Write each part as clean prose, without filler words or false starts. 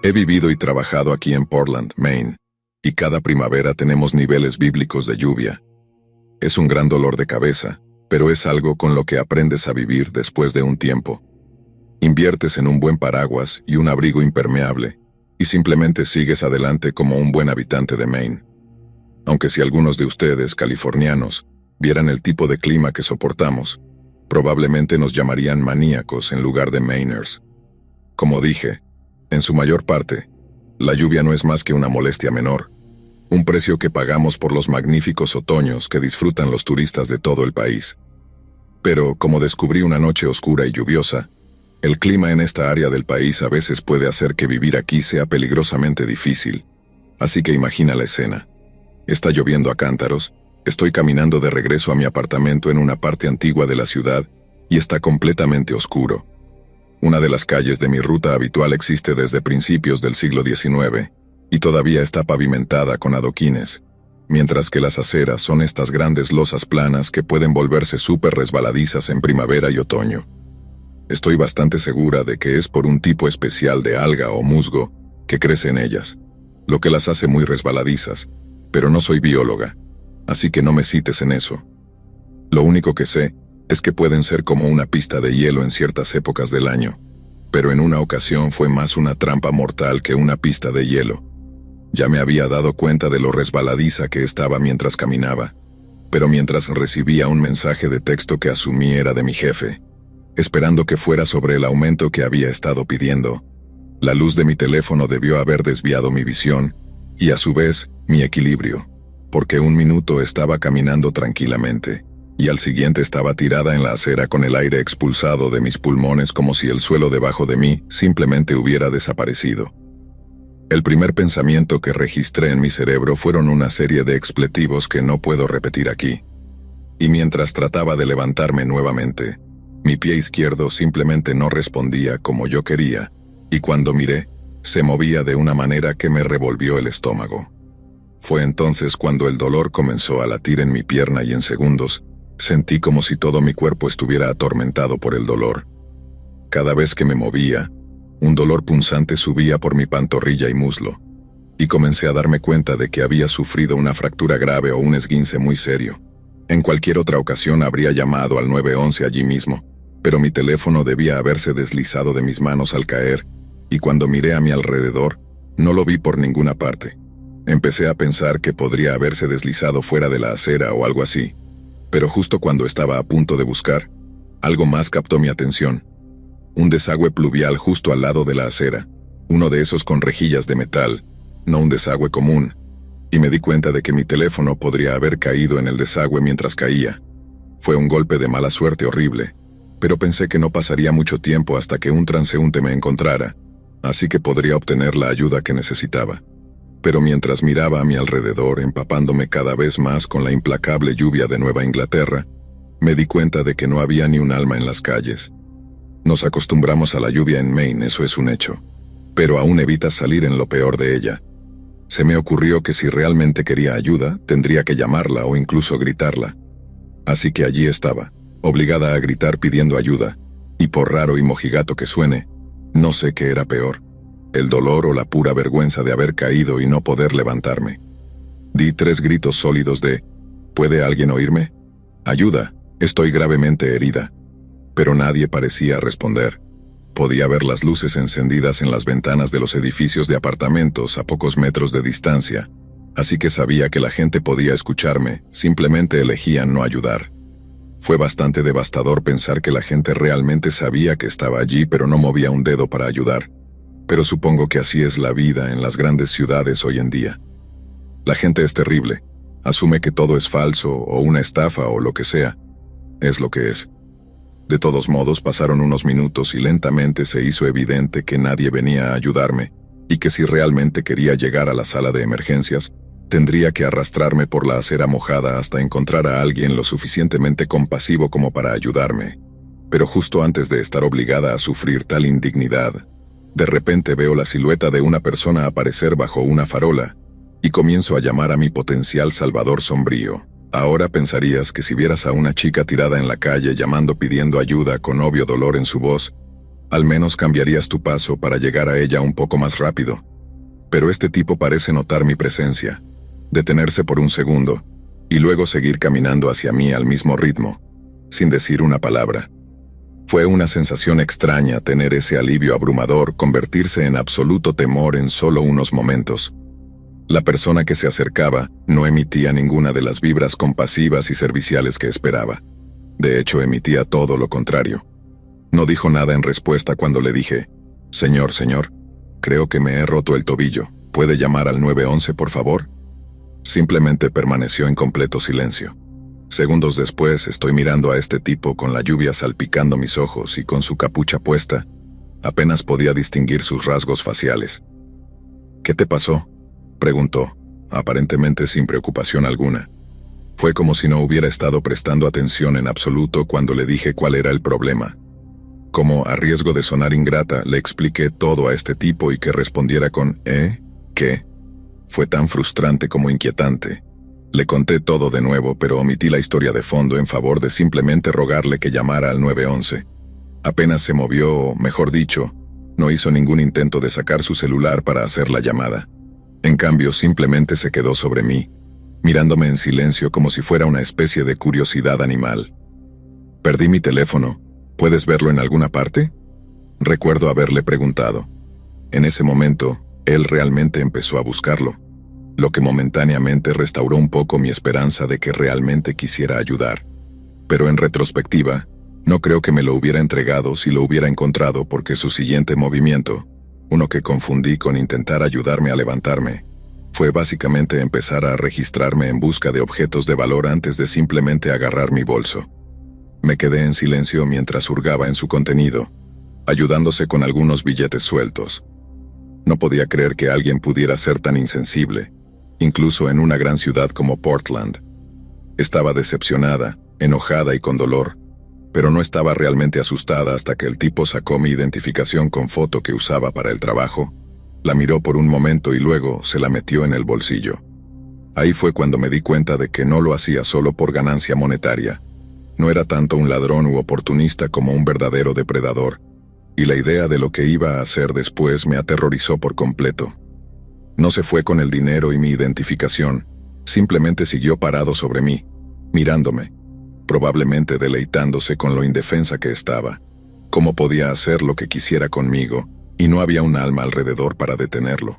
He vivido y trabajado aquí en Portland, Maine, y cada primavera tenemos niveles bíblicos de lluvia. Es un gran dolor de cabeza, pero es algo con lo que aprendes a vivir después de un tiempo. Inviertes en un buen paraguas y un abrigo impermeable, y simplemente sigues adelante como un buen habitante de Maine. Aunque si algunos de ustedes, californianos, vieran el tipo de clima que soportamos, probablemente nos llamarían maníacos en lugar de Mainers. Como dije, en su mayor parte, la lluvia no es más que una molestia menor, un precio que pagamos por los magníficos otoños que disfrutan los turistas de todo el país. Pero, como descubrí una noche oscura y lluviosa, el clima en esta área del país a veces puede hacer que vivir aquí sea peligrosamente difícil. Así que imagina la escena. Está lloviendo a cántaros, estoy caminando de regreso a mi apartamento en una parte antigua de la ciudad y está completamente oscuro. Una de las calles de mi ruta habitual existe desde principios del siglo XIX y todavía está pavimentada con adoquines, mientras que las aceras son estas grandes losas planas que pueden volverse súper resbaladizas en primavera y otoño. Estoy bastante segura de que es por un tipo especial de alga o musgo que crece en ellas, lo que las hace muy resbaladizas, pero no soy bióloga, así que no me cites en eso. Lo único que sé es que pueden ser como una pista de hielo en ciertas épocas del año, pero en una ocasión fue más una trampa mortal que una pista de hielo. Ya me había dado cuenta de lo resbaladiza que estaba mientras caminaba, pero mientras recibía un mensaje de texto que asumí era de mi jefe, esperando que fuera sobre el aumento que había estado pidiendo, la luz de mi teléfono debió haber desviado mi visión y a su vez mi equilibrio, porque un minuto estaba caminando tranquilamente, y al siguiente estaba tirada en la acera con el aire expulsado de mis pulmones como si el suelo debajo de mí simplemente hubiera desaparecido. El primer pensamiento que registré en mi cerebro fueron una serie de expletivos que no puedo repetir aquí. Y mientras trataba de levantarme nuevamente, mi pie izquierdo simplemente no respondía como yo quería, y cuando miré, se movía de una manera que me revolvió el estómago. Fue entonces cuando el dolor comenzó a latir en mi pierna y en segundos, sentí como si todo mi cuerpo estuviera atormentado por el dolor. Cada vez que me movía, un dolor punzante subía por mi pantorrilla y muslo, y comencé a darme cuenta de que había sufrido una fractura grave o un esguince muy serio. En cualquier otra ocasión habría llamado al 911 allí mismo, pero mi teléfono debía haberse deslizado de mis manos al caer, y cuando miré a mi alrededor, no lo vi por ninguna parte. Empecé a pensar que podría haberse deslizado fuera de la acera o algo así, pero justo cuando estaba a punto de buscar, algo más captó mi atención. Un desagüe pluvial justo al lado de la acera, uno de esos con rejillas de metal, no un desagüe común, y me di cuenta de que mi teléfono podría haber caído en el desagüe mientras caía. Fue un golpe de mala suerte horrible, pero pensé que no pasaría mucho tiempo hasta que un transeúnte me encontrara, así que podría obtener la ayuda que necesitaba. Pero mientras miraba a mi alrededor, empapándome cada vez más con la implacable lluvia de Nueva Inglaterra, me di cuenta de que no había ni un alma en las calles. Nos acostumbramos a la lluvia en Maine, eso es un hecho, pero aún evitas salir en lo peor de ella. Se me ocurrió que si realmente quería ayuda, tendría que llamarla o incluso gritarla. Así que allí estaba, obligada a gritar pidiendo ayuda, y por raro y mojigato que suene, no sé qué era peor, el dolor o la pura vergüenza de haber caído y no poder levantarme. Di 3 gritos sólidos de ¿puede alguien oírme? Ayuda, estoy gravemente herida. Pero nadie parecía responder. Podía ver las luces encendidas en las ventanas de los edificios de apartamentos a pocos metros de distancia, así que sabía que la gente podía escucharme, simplemente elegían no ayudar. Fue bastante devastador pensar que la gente realmente sabía que estaba allí pero no movía un dedo para ayudar. Pero supongo que así es la vida en las grandes ciudades hoy en día. La gente es terrible, asume que todo es falso o una estafa o lo que sea. Es lo que es. De todos modos pasaron unos minutos y lentamente se hizo evidente que nadie venía a ayudarme, y que si realmente quería llegar a la sala de emergencias, tendría que arrastrarme por la acera mojada hasta encontrar a alguien lo suficientemente compasivo como para ayudarme. Pero justo antes de estar obligada a sufrir tal indignidad, de repente veo la silueta de una persona aparecer bajo una farola, y comienzo a llamar a mi potencial salvador sombrío. Ahora pensarías que si vieras a una chica tirada en la calle llamando pidiendo ayuda con obvio dolor en su voz, al menos cambiarías tu paso para llegar a ella un poco más rápido. Pero este tipo parece notar mi presencia, detenerse por un segundo, y luego seguir caminando hacia mí al mismo ritmo, sin decir una palabra. Fue una sensación extraña tener ese alivio abrumador convertirse en absoluto temor en solo unos momentos. La persona que se acercaba no emitía ninguna de las vibras compasivas y serviciales que esperaba. De hecho, emitía todo lo contrario. No dijo nada en respuesta cuando le dije, señor, creo que me he roto el tobillo. ¿Puede llamar al 911, por favor? Simplemente permaneció en completo silencio. Segundos después, estoy mirando a este tipo con la lluvia salpicando mis ojos y con su capucha puesta. Apenas podía distinguir sus rasgos faciales. ¿Qué te pasó?, preguntó, aparentemente sin preocupación alguna. Fue como si no hubiera estado prestando atención en absoluto cuando le dije cuál era el problema. Como, a riesgo de sonar ingrata, le expliqué todo a este tipo y que respondiera con ¿qué? Fue tan frustrante como inquietante. Le conté todo de nuevo, pero omití la historia de fondo en favor de simplemente rogarle que llamara al 911. Apenas se movió, o mejor dicho, no hizo ningún intento de sacar su celular para hacer la llamada. En cambio, simplemente se quedó sobre mí, mirándome en silencio como si fuera una especie de curiosidad animal. Perdí mi teléfono. ¿Puedes verlo en alguna parte?, recuerdo haberle preguntado. En ese momento, él realmente empezó a buscarlo, lo que momentáneamente restauró un poco mi esperanza de que realmente quisiera ayudar. Pero en retrospectiva, no creo que me lo hubiera entregado si lo hubiera encontrado, porque su siguiente movimiento, uno que confundí con intentar ayudarme a levantarme, fue básicamente empezar a registrarme en busca de objetos de valor antes de simplemente agarrar mi bolso. Me quedé en silencio mientras hurgaba en su contenido, ayudándose con algunos billetes sueltos. No podía creer que alguien pudiera ser tan insensible, incluso en una gran ciudad como Portland. Estaba decepcionada, enojada y con dolor, pero no estaba realmente asustada hasta que el tipo sacó mi identificación con foto que usaba para el trabajo, la miró por un momento y luego se la metió en el bolsillo. Ahí fue cuando me di cuenta de que no lo hacía solo por ganancia monetaria. No era tanto un ladrón u oportunista como un verdadero depredador, y la idea de lo que iba a hacer después me aterrorizó por completo. No se fue con el dinero y mi identificación, simplemente siguió parado sobre mí, mirándome, probablemente deleitándose con lo indefensa que estaba. Cómo podía hacer lo que quisiera conmigo, y no había un alma alrededor para detenerlo.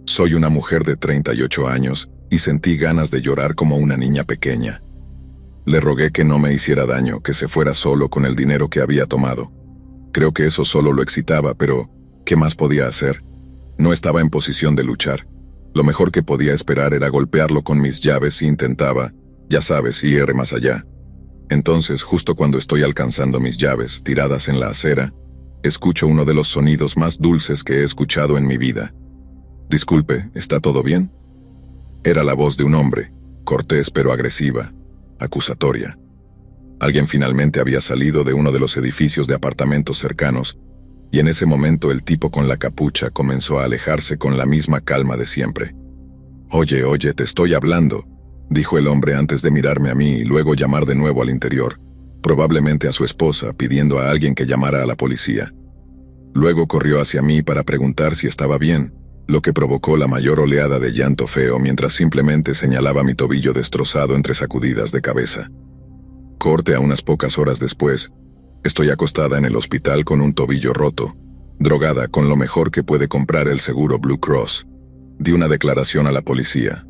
Soy una mujer de 38 años, y sentí ganas de llorar como una niña pequeña. Le rogué que no me hiciera daño, que se fuera solo con el dinero que había tomado. Creo que eso solo lo excitaba, pero ¿qué más podía hacer? No estaba en posición de luchar. Lo mejor que podía esperar era golpearlo con mis llaves si intentaba, ya sabes, ir más allá. Entonces, justo cuando estoy alcanzando mis llaves, tiradas en la acera, escucho uno de los sonidos más dulces que he escuchado en mi vida. Disculpe, ¿está todo bien? Era la voz de un hombre, cortés pero agresiva, acusatoria. Alguien finalmente había salido de uno de los edificios de apartamentos cercanos, y en ese momento el tipo con la capucha comenzó a alejarse con la misma calma de siempre. Oye, te estoy hablando, dijo el hombre antes de mirarme a mí y luego llamar de nuevo al interior, probablemente a su esposa, pidiendo a alguien que llamara a la policía. Luego corrió hacia mí para preguntar si estaba bien, lo que provocó la mayor oleada de llanto feo mientras simplemente señalaba mi tobillo destrozado entre sacudidas de cabeza. Corte a unas pocas horas después, estoy acostada en el hospital con un tobillo roto, drogada con lo mejor que puede comprar el seguro Blue Cross. Di una declaración a la policía.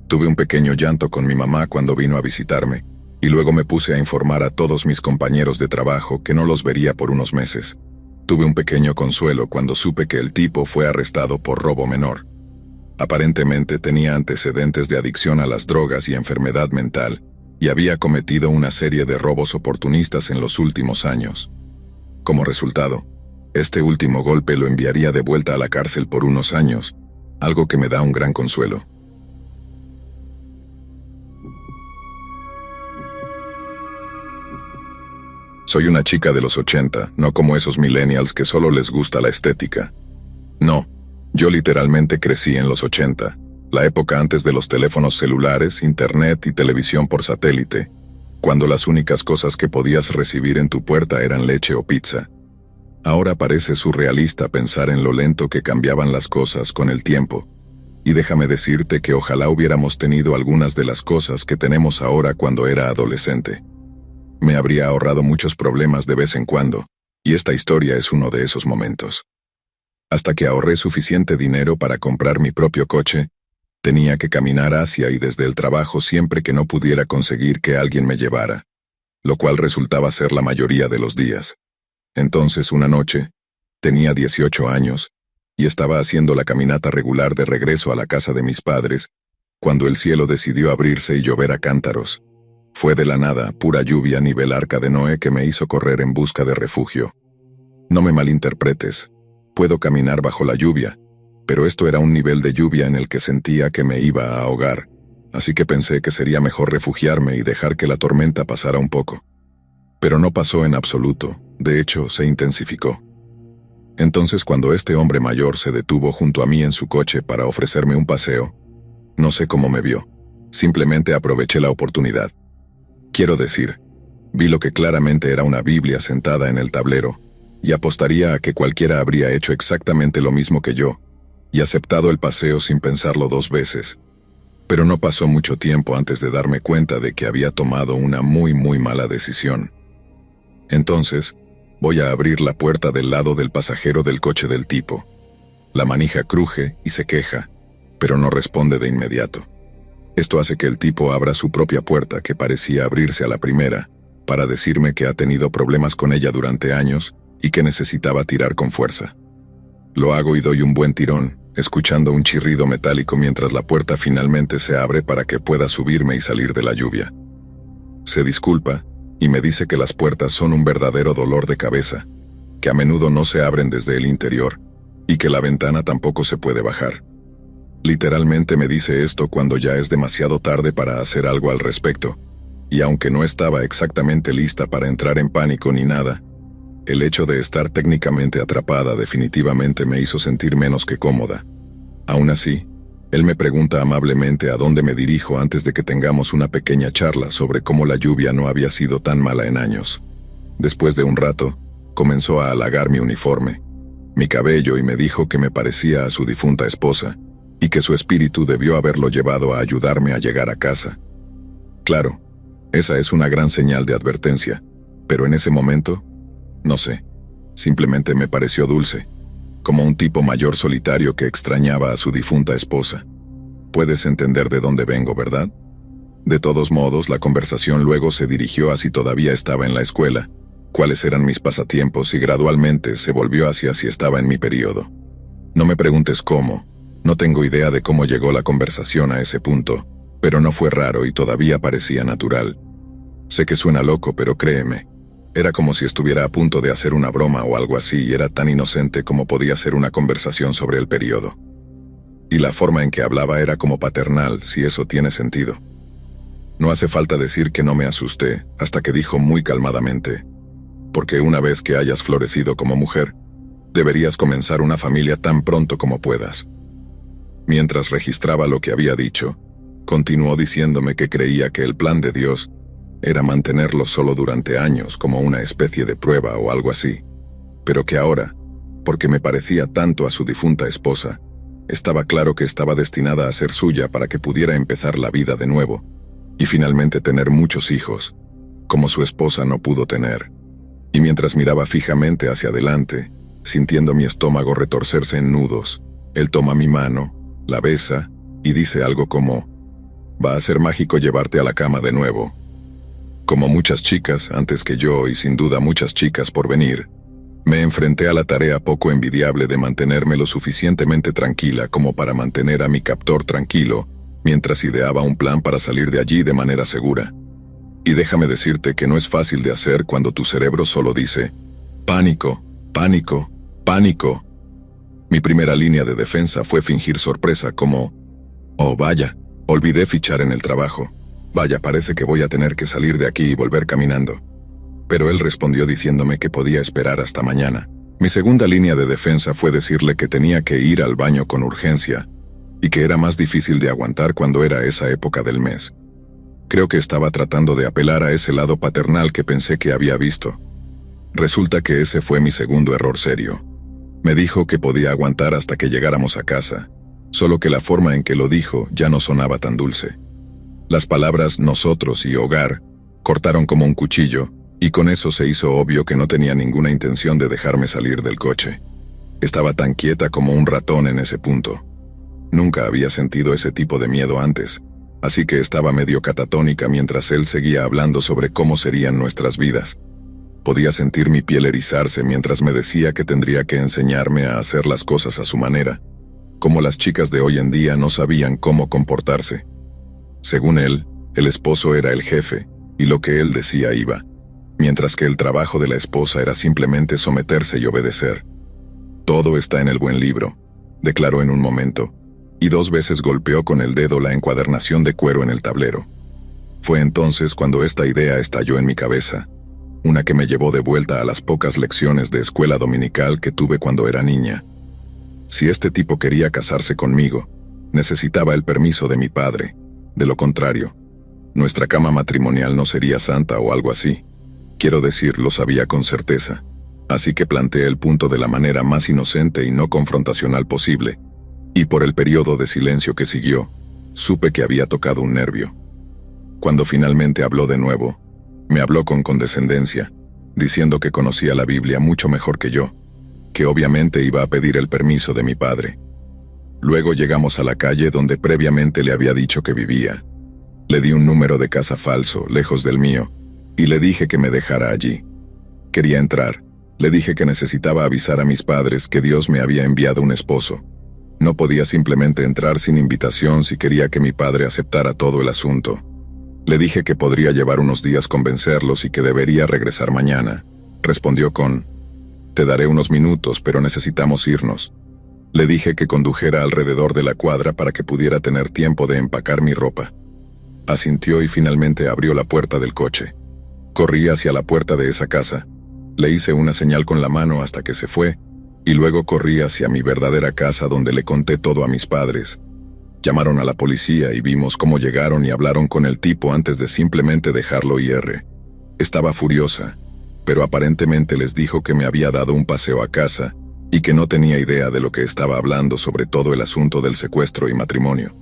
Tuve un pequeño llanto con mi mamá cuando vino a visitarme, y luego me puse a informar a todos mis compañeros de trabajo que no los vería por unos meses. Tuve un pequeño consuelo cuando supe que el tipo fue arrestado por robo menor. Aparentemente tenía antecedentes de adicción a las drogas y enfermedad mental, y había cometido una serie de robos oportunistas en los últimos años. Como resultado, este último golpe lo enviaría de vuelta a la cárcel por unos años, algo que me da un gran consuelo. Soy una chica de los 80, no como esos millennials que solo les gusta la estética. No, yo literalmente crecí en los 80, la época antes de los teléfonos celulares, internet y televisión por satélite, cuando las únicas cosas que podías recibir en tu puerta eran leche o pizza. Ahora parece surrealista pensar en lo lento que cambiaban las cosas con el tiempo, y déjame decirte que ojalá hubiéramos tenido algunas de las cosas que tenemos ahora cuando era adolescente. Me habría ahorrado muchos problemas de vez en cuando, y esta historia es uno de esos momentos. Hasta que ahorré suficiente dinero para comprar mi propio coche, tenía que caminar hacia y desde el trabajo siempre que no pudiera conseguir que alguien me llevara, lo cual resultaba ser la mayoría de los días. Entonces, una noche, tenía 18 años, y estaba haciendo la caminata regular de regreso a la casa de mis padres, cuando el cielo decidió abrirse y llover a cántaros. Fue de la nada, pura lluvia nivel Arca de Noé que me hizo correr en busca de refugio. No me malinterpretes, puedo caminar bajo la lluvia, pero esto era un nivel de lluvia en el que sentía que me iba a ahogar, así que pensé que sería mejor refugiarme y dejar que la tormenta pasara un poco. Pero no pasó en absoluto, de hecho, se intensificó. Entonces, cuando este hombre mayor se detuvo junto a mí en su coche para ofrecerme un paseo, no sé cómo me vio, simplemente aproveché la oportunidad. Quiero decir, vi lo que claramente era una Biblia sentada en el tablero, y apostaría a que cualquiera habría hecho exactamente lo mismo que yo, y aceptado el paseo sin pensarlo 2 veces. Pero no pasó mucho tiempo antes de darme cuenta de que había tomado una muy mala decisión. Entonces, voy a abrir la puerta del lado del pasajero del coche del tipo. La manija cruje y se queja, pero no responde de inmediato. Esto hace que el tipo abra su propia puerta, que parecía abrirse a la primera, para decirme que ha tenido problemas con ella durante años y que necesitaba tirar con fuerza. Lo hago y doy un buen tirón, escuchando un chirrido metálico mientras la puerta finalmente se abre para que pueda subirme y salir de la lluvia. Se disculpa y me dice que las puertas son un verdadero dolor de cabeza, que a menudo no se abren desde el interior y que la ventana tampoco se puede bajar. Literalmente me dice esto cuando ya es demasiado tarde para hacer algo al respecto, y aunque no estaba exactamente lista para entrar en pánico ni nada, el hecho de estar técnicamente atrapada definitivamente me hizo sentir menos que cómoda. Aún así, él me pregunta amablemente a dónde me dirijo antes de que tengamos una pequeña charla sobre cómo la lluvia no había sido tan mala en años. Después de un rato, comenzó a halagar mi uniforme, mi cabello y me dijo que me parecía a su difunta esposa, y que su espíritu debió haberlo llevado a ayudarme a llegar a casa. Claro, esa es una gran señal de advertencia, pero en ese momento, no sé, simplemente me pareció dulce, como un tipo mayor solitario que extrañaba a su difunta esposa. Puedes entender de dónde vengo, ¿verdad? De todos modos, la conversación luego se dirigió a si todavía estaba en la escuela, cuáles eran mis pasatiempos y gradualmente se volvió hacia si estaba en mi periodo. No me preguntes cómo. No tengo idea de cómo llegó la conversación a ese punto, pero no fue raro y todavía parecía natural. Sé que suena loco, pero créeme, era como si estuviera a punto de hacer una broma o algo así y era tan inocente como podía ser una conversación sobre el periodo. Y la forma en que hablaba era como paternal, si eso tiene sentido. No hace falta decir que no me asusté, hasta que dijo muy calmadamente, porque una vez que hayas florecido como mujer, deberías comenzar una familia tan pronto como puedas. Mientras registraba lo que había dicho, continuó diciéndome que creía que el plan de Dios era mantenerlo solo durante años como una especie de prueba o algo así, pero que ahora, porque me parecía tanto a su difunta esposa, estaba claro que estaba destinada a ser suya para que pudiera empezar la vida de nuevo, y finalmente tener muchos hijos, como su esposa no pudo tener. Y mientras miraba fijamente hacia adelante, sintiendo mi estómago retorcerse en nudos, él toma mi mano, la besa, y dice algo como, «Va a ser mágico llevarte a la cama de nuevo». Como muchas chicas antes que yo y sin duda muchas chicas por venir, me enfrenté a la tarea poco envidiable de mantenerme lo suficientemente tranquila como para mantener a mi captor tranquilo mientras ideaba un plan para salir de allí de manera segura. Y déjame decirte que no es fácil de hacer cuando tu cerebro solo dice, «Pánico, pánico, pánico». Mi primera línea de defensa fue fingir sorpresa como, «Oh, vaya, olvidé fichar en el trabajo. Vaya, parece que voy a tener que salir de aquí y volver caminando». Pero él respondió diciéndome que podía esperar hasta mañana. Mi segunda línea de defensa fue decirle que tenía que ir al baño con urgencia, y que era más difícil de aguantar cuando era esa época del mes. Creo que estaba tratando de apelar a ese lado paternal que pensé que había visto. Resulta que ese fue mi segundo error serio. Me dijo que podía aguantar hasta que llegáramos a casa, solo que la forma en que lo dijo ya no sonaba tan dulce. Las palabras nosotros y hogar cortaron como un cuchillo, y con eso se hizo obvio que no tenía ninguna intención de dejarme salir del coche. Estaba tan quieta como un ratón en ese punto. Nunca había sentido ese tipo de miedo antes, así que estaba medio catatónica mientras él seguía hablando sobre cómo serían nuestras vidas. Podía sentir mi piel erizarse mientras me decía que tendría que enseñarme a hacer las cosas a su manera, como las chicas de hoy en día no sabían cómo comportarse. Según él, el esposo era el jefe, y lo que él decía iba, mientras que el trabajo de la esposa era simplemente someterse y obedecer. Todo está en el buen libro, declaró en un momento, y 2 veces golpeó con el dedo la encuadernación de cuero en el tablero. Fue entonces cuando esta idea estalló en mi cabeza, una que me llevó de vuelta a las pocas lecciones de escuela dominical que tuve cuando era niña. Si este tipo quería casarse conmigo, necesitaba el permiso de mi padre. De lo contrario, nuestra cama matrimonial no sería santa o algo así. Quiero decir, lo sabía con certeza. Así que planteé el punto de la manera más inocente y no confrontacional posible, y por el periodo de silencio que siguió, supe que había tocado un nervio. Cuando finalmente habló de nuevo, me habló con condescendencia, diciendo que conocía la Biblia mucho mejor que yo, que obviamente iba a pedir el permiso de mi padre. Luego llegamos a la calle donde previamente le había dicho que vivía. Le di un número de casa falso, lejos del mío, y le dije que me dejara allí. Quería entrar. Le dije que necesitaba avisar a mis padres que Dios me había enviado un esposo. No podía simplemente entrar sin invitación si quería que mi padre aceptara todo el asunto. Le dije que podría llevar unos días convencerlos y que debería regresar mañana. Respondió con: «Te daré unos minutos, pero necesitamos irnos». Le dije que condujera alrededor de la cuadra para que pudiera tener tiempo de empacar mi ropa. Asintió y finalmente abrió la puerta del coche. Corrí hacia la puerta de esa casa. Le hice una señal con la mano hasta que se fue, y luego corrí hacia mi verdadera casa donde le conté todo a mis padres. Llamaron a la policía y vimos cómo llegaron y hablaron con el tipo antes de simplemente dejarlo ir. Estaba furiosa, pero aparentemente les dijo que me había dado un paseo a casa y que no tenía idea de lo que estaba hablando sobre todo el asunto del secuestro y matrimonio.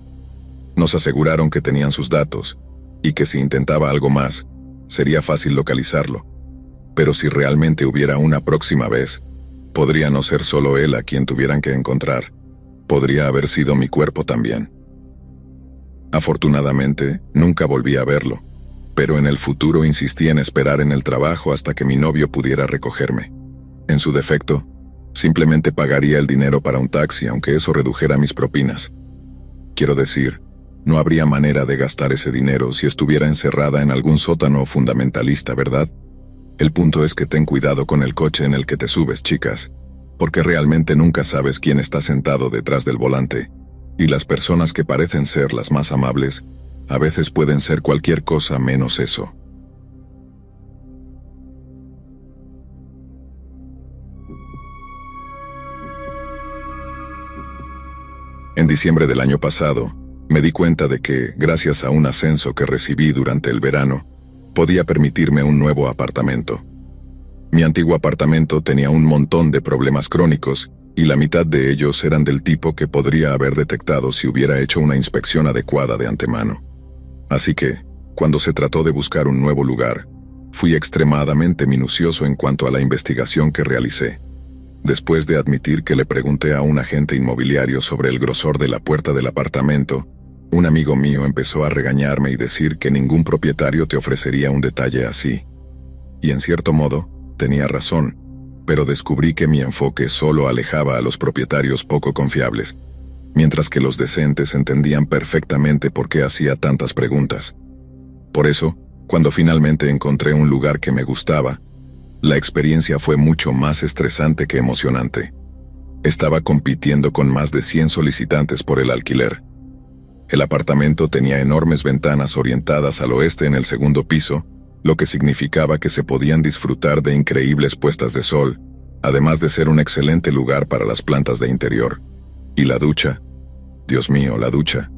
Nos aseguraron que tenían sus datos y que si intentaba algo más, sería fácil localizarlo. Pero si realmente hubiera una próxima vez, podría no ser solo él a quien tuvieran que encontrar. Podría haber sido mi cuerpo también. Afortunadamente, nunca volví a verlo, pero en el futuro insistí en esperar en el trabajo hasta que mi novio pudiera recogerme. En su defecto, simplemente pagaría el dinero para un taxi, aunque eso redujera mis propinas. Quiero decir, no habría manera de gastar ese dinero si estuviera encerrada en algún sótano fundamentalista, ¿verdad? El punto es que ten cuidado con el coche en el que te subes, chicas, porque realmente nunca sabes quién está sentado detrás del volante, y las personas que parecen ser las más amables, a veces pueden ser cualquier cosa menos eso. En diciembre del año pasado, me di cuenta de que, gracias a un ascenso que recibí durante el verano, podía permitirme un nuevo apartamento. Mi antiguo apartamento tenía un montón de problemas crónicos, y la mitad de ellos eran del tipo que podría haber detectado si hubiera hecho una inspección adecuada de antemano. Así que, cuando se trató de buscar un nuevo lugar, fui extremadamente minucioso en cuanto a la investigación que realicé. Después de admitir que le pregunté a un agente inmobiliario sobre el grosor de la puerta del apartamento, un amigo mío empezó a regañarme y decir que ningún propietario te ofrecería un detalle así. Y en cierto modo, tenía razón, pero descubrí que mi enfoque solo alejaba a los propietarios poco confiables, mientras que los decentes entendían perfectamente por qué hacía tantas preguntas. Por eso, cuando finalmente encontré un lugar que me gustaba, la experiencia fue mucho más estresante que emocionante. Estaba compitiendo con más de 100 solicitantes por el alquiler. El apartamento tenía enormes ventanas orientadas al oeste en el segundo piso, lo que significaba que se podían disfrutar de increíbles puestas de sol, además de ser un excelente lugar para las plantas de interior. Y la ducha. Dios mío, la ducha.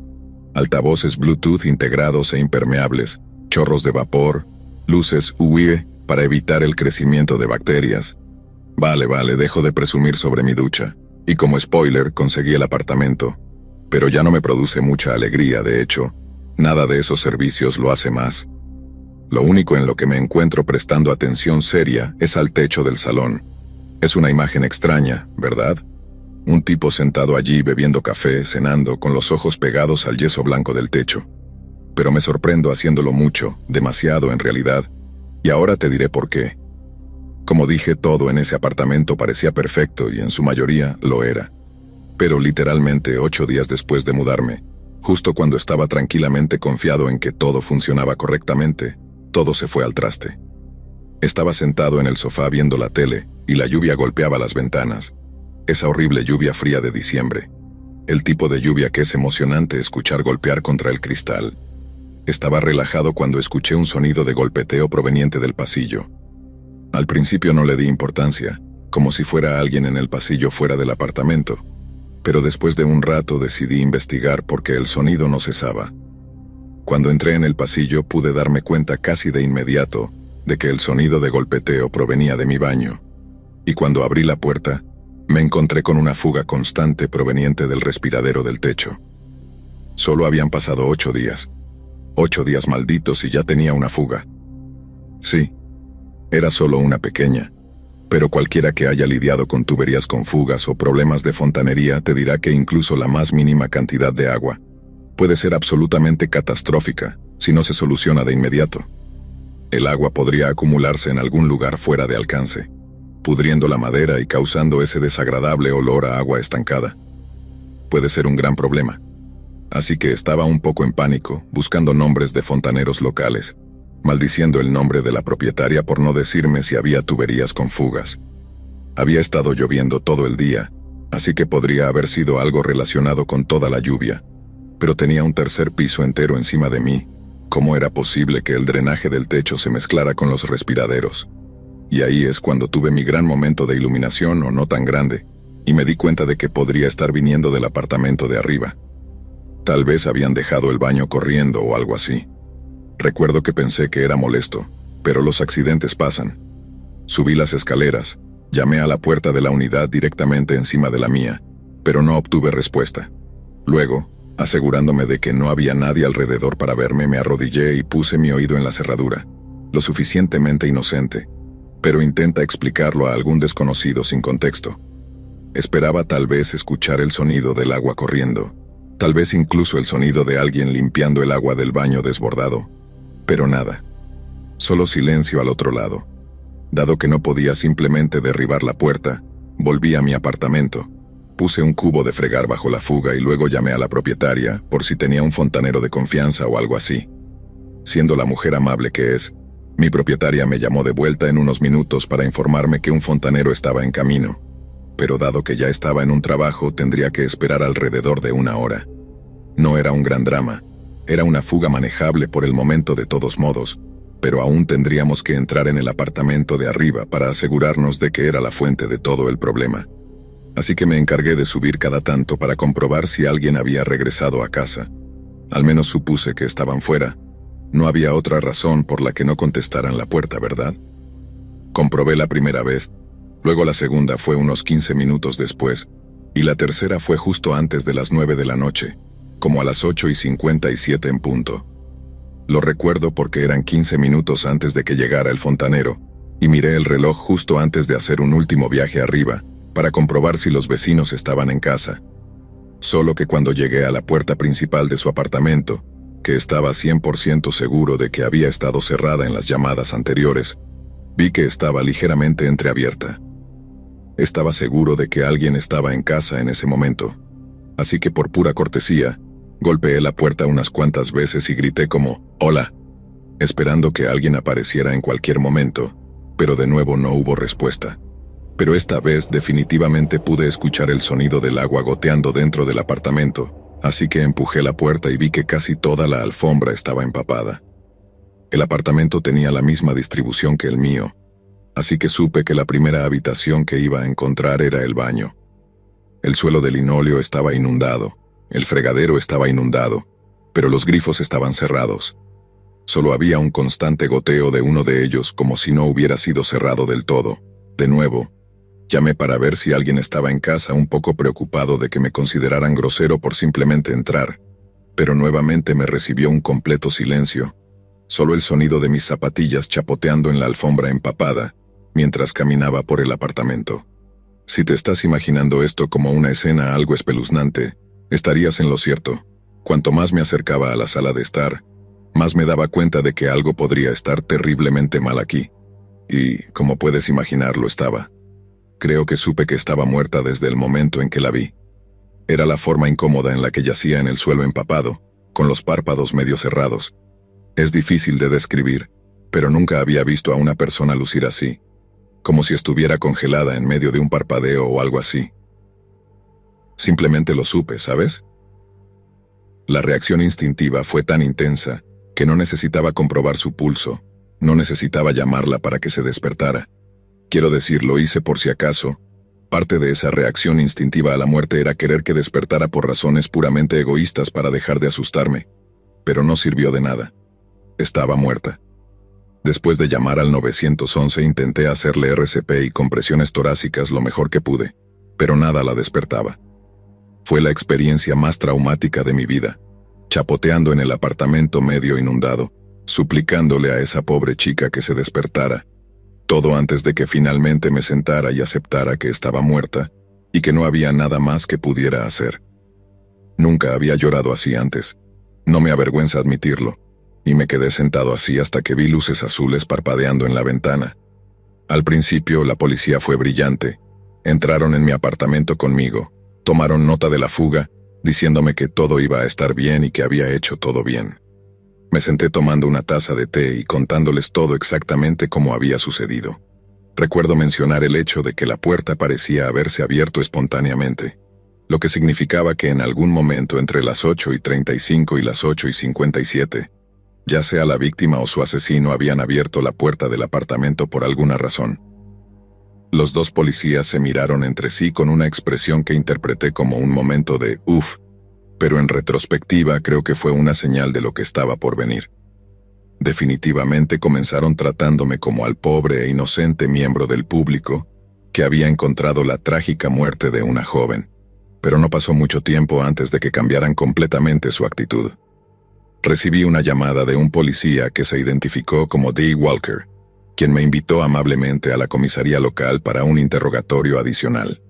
Altavoces Bluetooth integrados e impermeables, chorros de vapor, luces UV para evitar el crecimiento de bacterias. Vale, dejo de presumir sobre mi ducha. Y como spoiler, conseguí el apartamento. Pero ya no me produce mucha alegría, de hecho. Nada de esos servicios lo hace más. Lo único en lo que me encuentro prestando atención seria es al techo del salón. Es una imagen extraña, ¿verdad? Un tipo sentado allí bebiendo café, cenando, con los ojos pegados al yeso blanco del techo. Pero me sorprendo haciéndolo mucho, demasiado en realidad, y ahora te diré por qué. Como dije, todo en ese apartamento parecía perfecto y en su mayoría lo era. Pero literalmente 8 días después de mudarme, justo cuando estaba tranquilamente confiado en que todo funcionaba correctamente, todo se fue al traste. Estaba sentado en el sofá viendo la tele y la lluvia golpeaba las ventanas. Esa horrible lluvia fría de diciembre. El tipo de lluvia que es emocionante escuchar golpear contra el cristal. Estaba relajado cuando escuché un sonido de golpeteo proveniente del pasillo. Al principio no le di importancia, como si fuera alguien en el pasillo fuera del apartamento, pero después de un rato decidí investigar por qué el sonido no cesaba. Cuando entré en el pasillo pude darme cuenta casi de inmediato de que el sonido de golpeteo provenía de mi baño, y cuando abrí la puerta, me encontré con una fuga constante proveniente del respiradero del techo. Solo habían pasado 8 días. 8 días malditos y ya tenía una fuga. Sí, era solo una pequeña, pero cualquiera que haya lidiado con tuberías con fugas o problemas de fontanería te dirá que incluso la más mínima cantidad de agua puede ser absolutamente catastrófica si no se soluciona de inmediato. El agua podría acumularse en algún lugar fuera de alcance, pudriendo la madera y causando ese desagradable olor a agua estancada. Puede ser un gran problema. Así que estaba un poco en pánico, buscando nombres de fontaneros locales, maldiciendo el nombre de la propietaria por no decirme si había tuberías con fugas. Había estado lloviendo todo el día, así que podría haber sido algo relacionado con toda la lluvia, pero tenía un tercer piso entero encima de mí. ¿Cómo era posible que el drenaje del techo se mezclara con los respiraderos? Y ahí es cuando tuve mi gran momento de iluminación, o no tan grande, y me di cuenta de que podría estar viniendo del apartamento de arriba. Tal vez habían dejado el baño corriendo o algo así. Recuerdo que pensé que era molesto, pero los accidentes pasan. Subí las escaleras, llamé a la puerta de la unidad directamente encima de la mía, pero no obtuve respuesta. Luego, asegurándome de que no había nadie alrededor para verme, me arrodillé y puse mi oído en la cerradura, lo suficientemente inocente, pero intenta explicarlo a algún desconocido sin contexto. Esperaba tal vez escuchar el sonido del agua corriendo, tal vez incluso el sonido de alguien limpiando el agua del baño desbordado, pero nada. Solo silencio al otro lado. Dado que no podía simplemente derribar la puerta, volví a mi apartamento. Puse un cubo de fregar bajo la fuga y luego llamé a la propietaria por si tenía un fontanero de confianza o algo así. Siendo la mujer amable que es, mi propietaria me llamó de vuelta en unos minutos para informarme que un fontanero estaba en camino, pero dado que ya estaba en un trabajo tendría que esperar alrededor de 1 hora. No era un gran drama, era una fuga manejable por el momento de todos modos, pero aún tendríamos que entrar en el apartamento de arriba para asegurarnos de que era la fuente de todo el problema. Así que me encargué de subir cada tanto para comprobar si alguien había regresado a casa. Al menos supuse que estaban fuera. No había otra razón por la que no contestaran la puerta, ¿verdad? Comprobé la primera vez, luego la segunda fue unos 15 minutos después, y la tercera fue justo antes de las 9 de la noche, como a las 8:57 en punto. Lo recuerdo porque eran 15 minutos antes de que llegara el fontanero, y miré el reloj justo antes de hacer un último viaje arriba, para comprobar si los vecinos estaban en casa. Solo que cuando llegué a la puerta principal de su apartamento, que estaba 100% seguro de que había estado cerrada en las llamadas anteriores, vi que estaba ligeramente entreabierta. Estaba seguro de que alguien estaba en casa en ese momento, así que por pura cortesía, golpeé la puerta unas cuantas veces y grité como «Hola», esperando que alguien apareciera en cualquier momento, pero de nuevo no hubo respuesta. Pero esta vez definitivamente pude escuchar el sonido del agua goteando dentro del apartamento, así que empujé la puerta y vi que casi toda la alfombra estaba empapada. El apartamento tenía la misma distribución que el mío, así que supe que la primera habitación que iba a encontrar era el baño. El suelo de linóleo estaba inundado, El fregadero estaba inundado, pero los grifos estaban cerrados. Solo había un constante goteo de uno de ellos como si no hubiera sido cerrado del todo. De nuevo, llamé para ver si alguien estaba en casa, un poco preocupado de que me consideraran grosero por simplemente entrar, pero nuevamente me recibió un completo silencio, solo el sonido de mis zapatillas chapoteando en la alfombra empapada mientras caminaba por el apartamento. Si te estás imaginando esto como una escena algo espeluznante, estarías en lo cierto. Cuanto más me acercaba a la sala de estar, más me daba cuenta de que algo podría estar terriblemente mal aquí. Y, como puedes imaginar, lo estaba. Creo que supe que estaba muerta desde el momento en que la vi. Era la forma incómoda en la que yacía en el suelo empapado, con los párpados medio cerrados. Es difícil de describir, pero nunca había visto a una persona lucir así, como si estuviera congelada en medio de un parpadeo o algo así. Simplemente lo supe, ¿sabes? La reacción instintiva fue tan intensa que no necesitaba comprobar su pulso, no necesitaba llamarla para que se despertara. Quiero decir, lo hice por si acaso. Parte de esa reacción instintiva a la muerte era querer que despertara por razones puramente egoístas para dejar de asustarme, pero no sirvió de nada. Estaba muerta. Después de llamar al 911 intenté hacerle RCP y compresiones torácicas lo mejor que pude, pero nada la despertaba. Fue la experiencia más traumática de mi vida, chapoteando en el apartamento medio inundado, suplicándole a esa pobre chica que se despertara, todo antes de que finalmente me sentara y aceptara que estaba muerta y que no había nada más que pudiera hacer. Nunca había llorado así antes, no me avergüenza admitirlo, y me quedé sentado así hasta que vi luces azules parpadeando en la ventana. Al principio la policía fue brillante, entraron en mi apartamento conmigo, tomaron nota de la fuga, diciéndome que todo iba a estar bien y que había hecho todo bien. Me senté tomando una taza de té y contándoles todo exactamente como había sucedido. Recuerdo mencionar el hecho de que la puerta parecía haberse abierto espontáneamente, lo que significaba que en algún momento entre las 8:35 y las 8:57, ya sea la víctima o su asesino habían abierto la puerta del apartamento por alguna razón. Los dos policías se miraron entre sí con una expresión que interpreté como un momento de «uf», pero en retrospectiva creo que fue una señal de lo que estaba por venir. Definitivamente comenzaron tratándome como al pobre e inocente miembro del público que había encontrado la trágica muerte de una joven, pero no pasó mucho tiempo antes de que cambiaran completamente su actitud. Recibí una llamada de un policía que se identificó como Dee Walker, quien me invitó amablemente a la comisaría local para un interrogatorio adicional.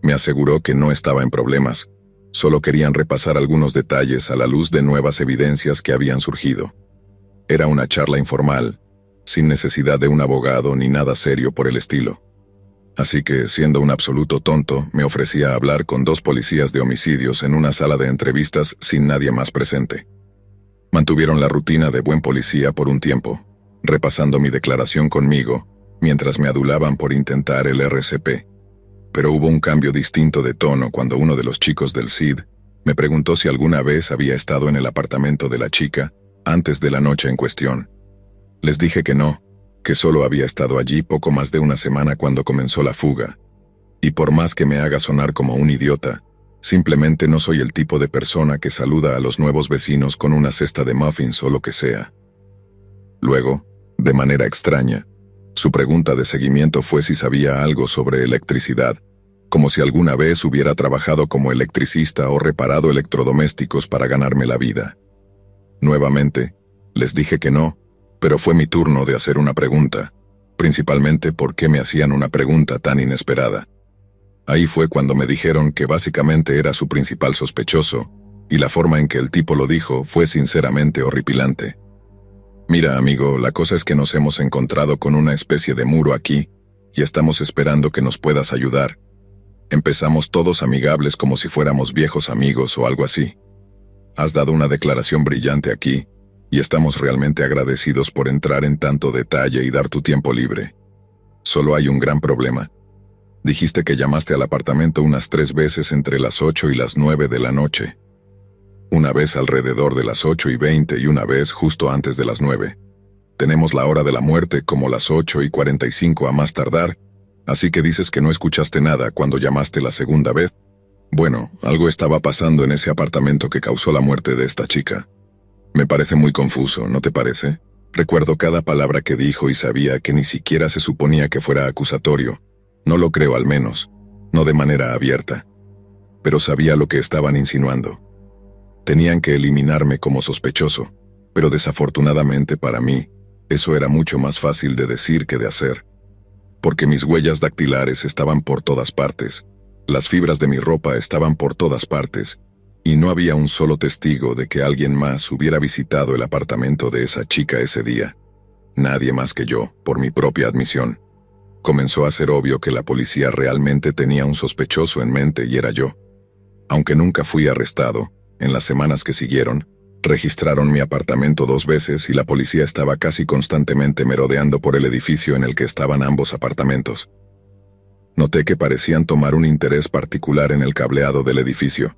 Me aseguró que no estaba en problemas, solo querían repasar algunos detalles a la luz de nuevas evidencias que habían surgido. Era una charla informal, sin necesidad de un abogado ni nada serio por el estilo. Así que, siendo un absoluto tonto, me ofrecí a hablar con dos policías de homicidios en una sala de entrevistas sin nadie más presente. Mantuvieron la rutina de buen policía por un tiempo, repasando mi declaración conmigo, mientras me adulaban por intentar el RCP. Pero hubo un cambio distinto de tono cuando uno de los chicos del CID me preguntó si alguna vez había estado en el apartamento de la chica antes de la noche en cuestión. Les dije que no, que solo había estado allí poco más de una semana cuando comenzó la fuga. Y por más que me haga sonar como un idiota, simplemente no soy el tipo de persona que saluda a los nuevos vecinos con una cesta de muffins o lo que sea. Luego, de manera extraña, su pregunta de seguimiento fue si sabía algo sobre electricidad, como si alguna vez hubiera trabajado como electricista o reparado electrodomésticos para ganarme la vida. Nuevamente, les dije que no, pero fue mi turno de hacer una pregunta, principalmente por qué me hacían una pregunta tan inesperada. Ahí fue cuando me dijeron que básicamente era su principal sospechoso, y la forma en que el tipo lo dijo fue sinceramente horripilante. Mira, amigo, la cosa es que nos hemos encontrado con una especie de muro aquí, y estamos esperando que nos puedas ayudar. Empezamos todos amigables como si fuéramos viejos amigos o algo así. Has dado una declaración brillante aquí, y estamos realmente agradecidos por entrar en tanto detalle y dar tu tiempo libre. Solo hay un gran problema. Dijiste que llamaste al apartamento unas 3 veces entre las 8 y las 9 de la noche. Una vez alrededor de las 8:20 y una vez justo antes de las 9. Tenemos la hora de la muerte como las 8:45 a más tardar, así que dices que no escuchaste nada cuando llamaste la segunda vez. Bueno, algo estaba pasando en ese apartamento que causó la muerte de esta chica. Me parece muy confuso, ¿no te parece? Recuerdo cada palabra que dijo y sabía que ni siquiera se suponía que fuera acusatorio. No lo creo al menos, no de manera abierta. Pero sabía lo que estaban insinuando. Tenían que eliminarme como sospechoso, pero desafortunadamente para mí, eso era mucho más fácil de decir que de hacer. Porque mis huellas dactilares estaban por todas partes, las fibras de mi ropa estaban por todas partes, y no había un solo testigo de que alguien más hubiera visitado el apartamento de esa chica ese día. Nadie más que yo, por mi propia admisión. Comenzó a ser obvio que la policía realmente tenía un sospechoso en mente y era yo. Aunque nunca fui arrestado, en las semanas que siguieron, registraron mi apartamento 2 veces y la policía estaba casi constantemente merodeando por el edificio en el que estaban ambos apartamentos. Noté que parecían tomar un interés particular en el cableado del edificio.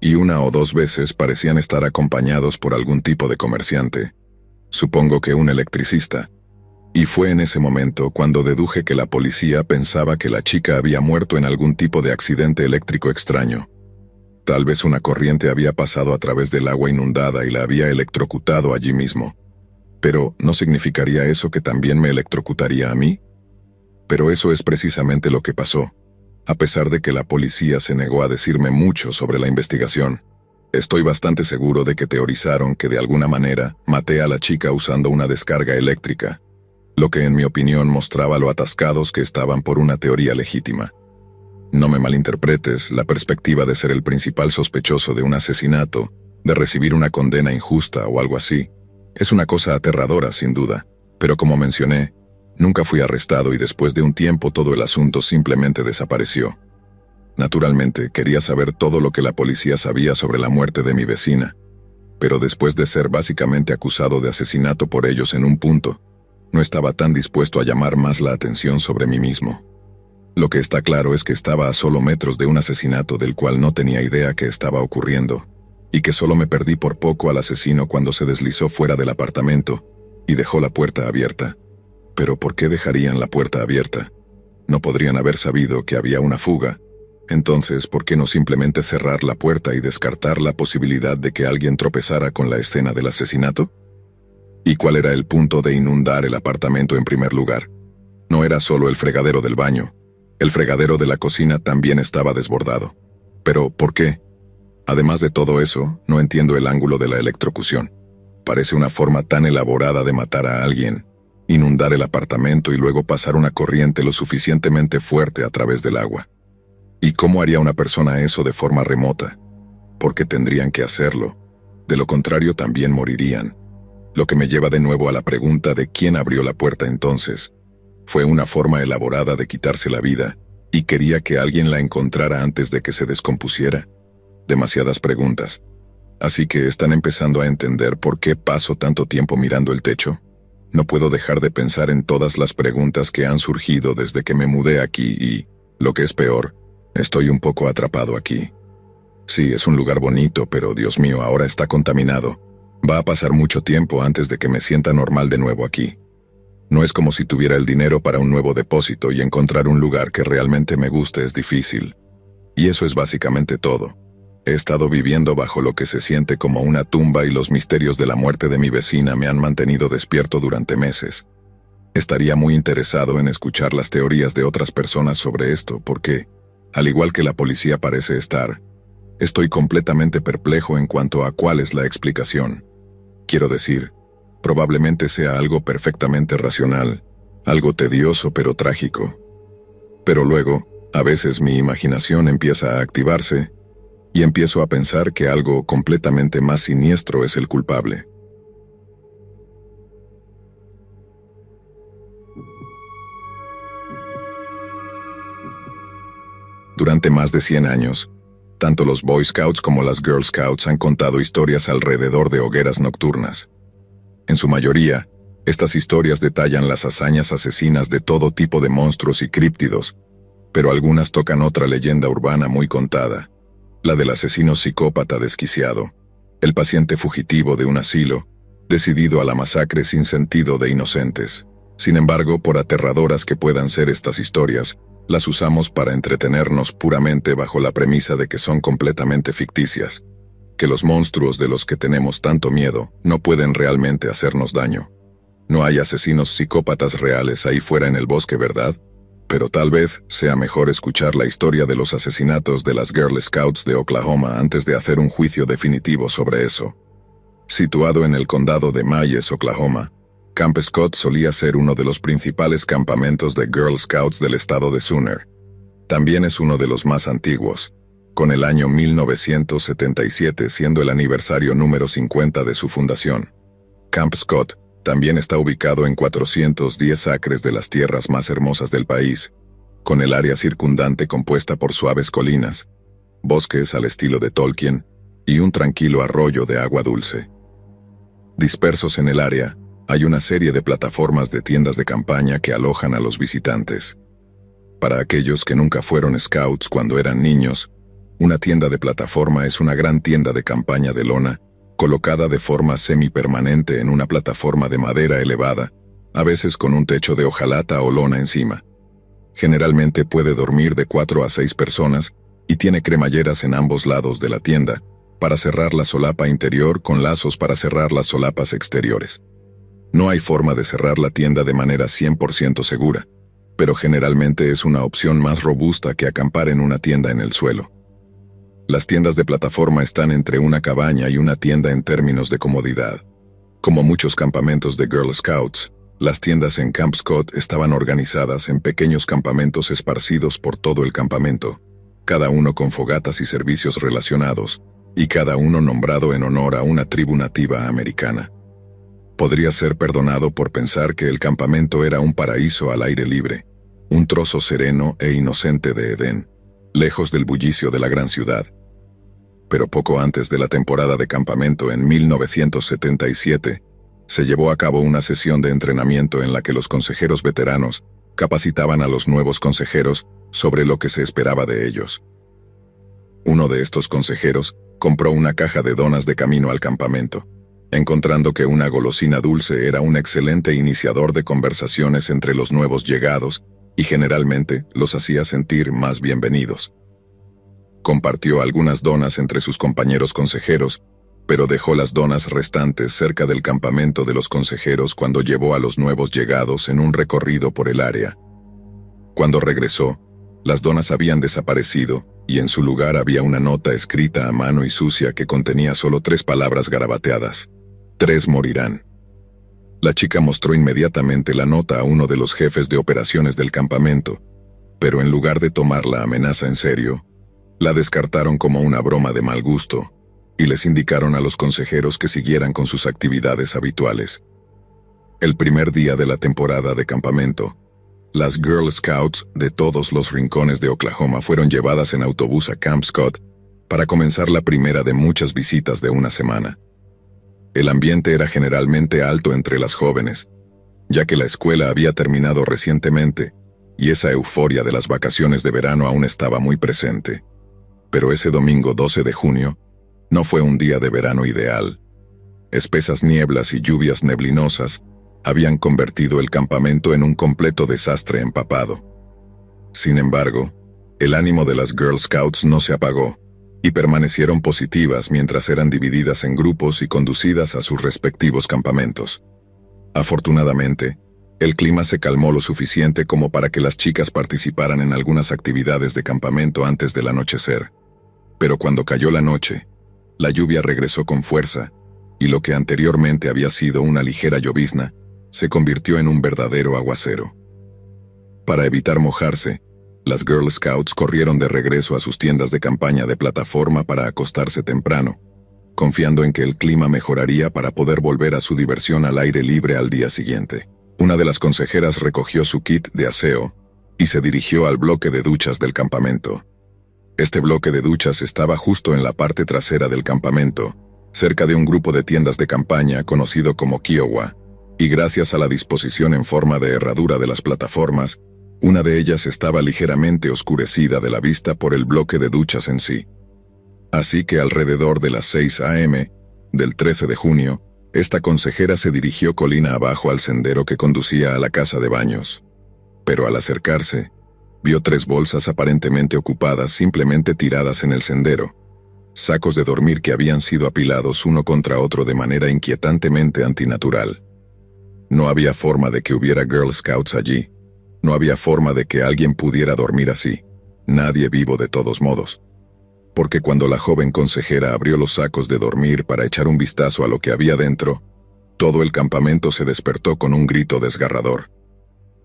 Y 1 o 2 veces parecían estar acompañados por algún tipo de comerciante. Supongo que un electricista. Y fue en ese momento cuando deduje que la policía pensaba que la chica había muerto en algún tipo de accidente eléctrico extraño. Tal vez una corriente había pasado a través del agua inundada y la había electrocutado allí mismo. Pero, ¿no significaría eso que también me electrocutaría a mí? Pero eso es precisamente lo que pasó. A pesar de que la policía se negó a decirme mucho sobre la investigación, estoy bastante seguro de que teorizaron que de alguna manera maté a la chica usando una descarga eléctrica, lo que en mi opinión mostraba lo atascados que estaban por una teoría legítima. No me malinterpretes, la perspectiva de ser el principal sospechoso de un asesinato, de recibir una condena injusta o algo así, es una cosa aterradora sin duda, pero como mencioné, nunca fui arrestado y después de un tiempo todo el asunto simplemente desapareció. Naturalmente, quería saber todo lo que la policía sabía sobre la muerte de mi vecina, pero después de ser básicamente acusado de asesinato por ellos en un punto, no estaba tan dispuesto a llamar más la atención sobre mí mismo. Lo que está claro es que estaba a solo metros de un asesinato del cual no tenía idea que estaba ocurriendo, y que solo me perdí por poco al asesino cuando se deslizó fuera del apartamento y dejó la puerta abierta. Pero ¿por qué dejarían la puerta abierta? ¿No podrían haber sabido que había una fuga? Entonces, ¿por qué no simplemente cerrar la puerta y descartar la posibilidad de que alguien tropezara con la escena del asesinato? ¿Y cuál era el punto de inundar el apartamento en primer lugar? No era solo el fregadero del baño. El fregadero de la cocina también estaba desbordado. Pero, ¿por qué? Además de todo eso, no entiendo el ángulo de la electrocución. Parece una forma tan elaborada de matar a alguien, inundar el apartamento y luego pasar una corriente lo suficientemente fuerte a través del agua. ¿Y cómo haría una persona eso de forma remota? Porque tendrían que hacerlo. De lo contrario también morirían. Lo que me lleva de nuevo a la pregunta de quién abrió la puerta entonces. Fue una forma elaborada de quitarse la vida, y quería que alguien la encontrara antes de que se descompusiera. Demasiadas preguntas. Así que están empezando a entender por qué paso tanto tiempo mirando el techo. No puedo dejar de pensar en todas las preguntas que han surgido desde que me mudé aquí y, lo que es peor, estoy un poco atrapado aquí. Sí, es un lugar bonito, pero Dios mío, ahora está contaminado. Va a pasar mucho tiempo antes de que me sienta normal de nuevo aquí. No es como si tuviera el dinero para un nuevo depósito y encontrar un lugar que realmente me guste es difícil. Y eso es básicamente todo. He estado viviendo bajo lo que se siente como una tumba y los misterios de la muerte de mi vecina me han mantenido despierto durante meses. Estaría muy interesado en escuchar las teorías de otras personas sobre esto porque, al igual que la policía parece estar, estoy completamente perplejo en cuanto a cuál es la explicación. Quiero decir, probablemente sea algo perfectamente racional, algo tedioso pero trágico. Pero luego, a veces mi imaginación empieza a activarse y empiezo a pensar que algo completamente más siniestro es el culpable. Durante más de 100 años, tanto los Boy Scouts como las Girl Scouts han contado historias alrededor de hogueras nocturnas. En su mayoría, estas historias detallan las hazañas asesinas de todo tipo de monstruos y críptidos, pero algunas tocan otra leyenda urbana muy contada, la del asesino psicópata desquiciado, el paciente fugitivo de un asilo, decidido a la masacre sin sentido de inocentes. Sin embargo, por aterradoras que puedan ser estas historias, Las usamos para entretenernos puramente bajo la premisa de que son completamente ficticias, que los monstruos de los que tenemos tanto miedo no pueden realmente hacernos daño. No hay asesinos psicópatas reales ahí fuera en el bosque, ¿verdad? Pero tal vez sea mejor escuchar la historia de los asesinatos de las Girl Scouts de Oklahoma antes de hacer un juicio definitivo sobre eso. Situado en el condado de Mayes, Oklahoma, Camp Scott solía ser uno de los principales campamentos de Girl Scouts del estado de Sooner. También es uno de los más antiguos, con el año 1977 siendo el aniversario número 50 de su fundación. Camp Scott también está ubicado en 410 acres de las tierras más hermosas del país, con el área circundante compuesta por suaves colinas, bosques al estilo de Tolkien y un tranquilo arroyo de agua dulce. Dispersos en el área, hay una serie de plataformas de tiendas de campaña que alojan a los visitantes. Para aquellos que nunca fueron scouts cuando eran niños, una tienda de plataforma es una gran tienda de campaña de lona, colocada de forma semipermanente en una plataforma de madera elevada, a veces con un techo de hojalata o lona encima. Generalmente puede dormir de 4 a 6 personas y tiene cremalleras en ambos lados de la tienda, para cerrar la solapa interior con lazos para cerrar las solapas exteriores. No hay forma de cerrar la tienda de manera 100% segura, pero generalmente es una opción más robusta que acampar en una tienda en el suelo. Las tiendas de plataforma están entre una cabaña y una tienda en términos de comodidad. Como muchos campamentos de Girl Scouts, las tiendas en Camp Scott estaban organizadas en pequeños campamentos esparcidos por todo el campamento, cada uno con fogatas y servicios relacionados, y cada uno nombrado en honor a una tribu nativa americana. Podría ser perdonado por pensar que el campamento era un paraíso al aire libre, un trozo sereno e inocente de Edén, lejos del bullicio de la gran ciudad. Pero poco antes de la temporada de campamento en 1977, se llevó a cabo una sesión de entrenamiento en la que los consejeros veteranos capacitaban a los nuevos consejeros sobre lo que se esperaba de ellos. Uno de estos consejeros compró una caja de donas de camino al campamento, encontrando que una golosina dulce era un excelente iniciador de conversaciones entre los nuevos llegados y generalmente los hacía sentir más bienvenidos. Compartió algunas donas entre sus compañeros consejeros, pero dejó las donas restantes cerca del campamento de los consejeros cuando llevó a los nuevos llegados en un recorrido por el área. Cuando regresó, las donas habían desaparecido y en su lugar había una nota escrita a mano y sucia que contenía solo 3 palabras garabateadas: 3 morirán. La chica mostró inmediatamente la nota a uno de los jefes de operaciones del campamento, pero en lugar de tomar la amenaza en serio, la descartaron como una broma de mal gusto, y les indicaron a los consejeros que siguieran con sus actividades habituales. El primer día de la temporada de campamento, las Girl Scouts de todos los rincones de Oklahoma fueron llevadas en autobús a Camp Scott para comenzar la primera de muchas visitas de una semana. El ambiente era generalmente alto entre las jóvenes, ya que la escuela había terminado recientemente y esa euforia de las vacaciones de verano aún estaba muy presente. Pero ese domingo 12 de junio no fue un día de verano ideal. Espesas nieblas y lluvias neblinosas habían convertido el campamento en un completo desastre empapado. Sin embargo, el ánimo de las Girl Scouts no se apagó, y permanecieron positivas mientras eran divididas en grupos y conducidas a sus respectivos campamentos. Afortunadamente, el clima se calmó lo suficiente como para que las chicas participaran en algunas actividades de campamento antes del anochecer. Pero cuando cayó la noche, la lluvia regresó con fuerza, y lo que anteriormente había sido una ligera llovizna, se convirtió en un verdadero aguacero. Para evitar mojarse, las Girl Scouts corrieron de regreso a sus tiendas de campaña de plataforma para acostarse temprano, confiando en que el clima mejoraría para poder volver a su diversión al aire libre al día siguiente. Una de las consejeras recogió su kit de aseo y se dirigió al bloque de duchas del campamento. Este bloque de duchas estaba justo en la parte trasera del campamento, cerca de un grupo de tiendas de campaña conocido como Kiowa, y gracias a la disposición en forma de herradura de las plataformas, una de ellas estaba ligeramente oscurecida de la vista por el bloque de duchas en sí. Así que alrededor de las 6 a.m. del 13 de junio, esta consejera se dirigió colina abajo al sendero que conducía a la casa de baños. Pero al acercarse, Vio 3 bolsas aparentemente ocupadas, simplemente tiradas en el sendero. Sacos de dormir que habían sido apilados uno contra otro de manera inquietantemente antinatural. No había forma de que hubiera Girl Scouts allí. No había forma de que alguien pudiera dormir así. Nadie vivo de todos modos. Porque cuando la joven consejera abrió los sacos de dormir para echar un vistazo a lo que había dentro, todo el campamento se despertó con un grito desgarrador.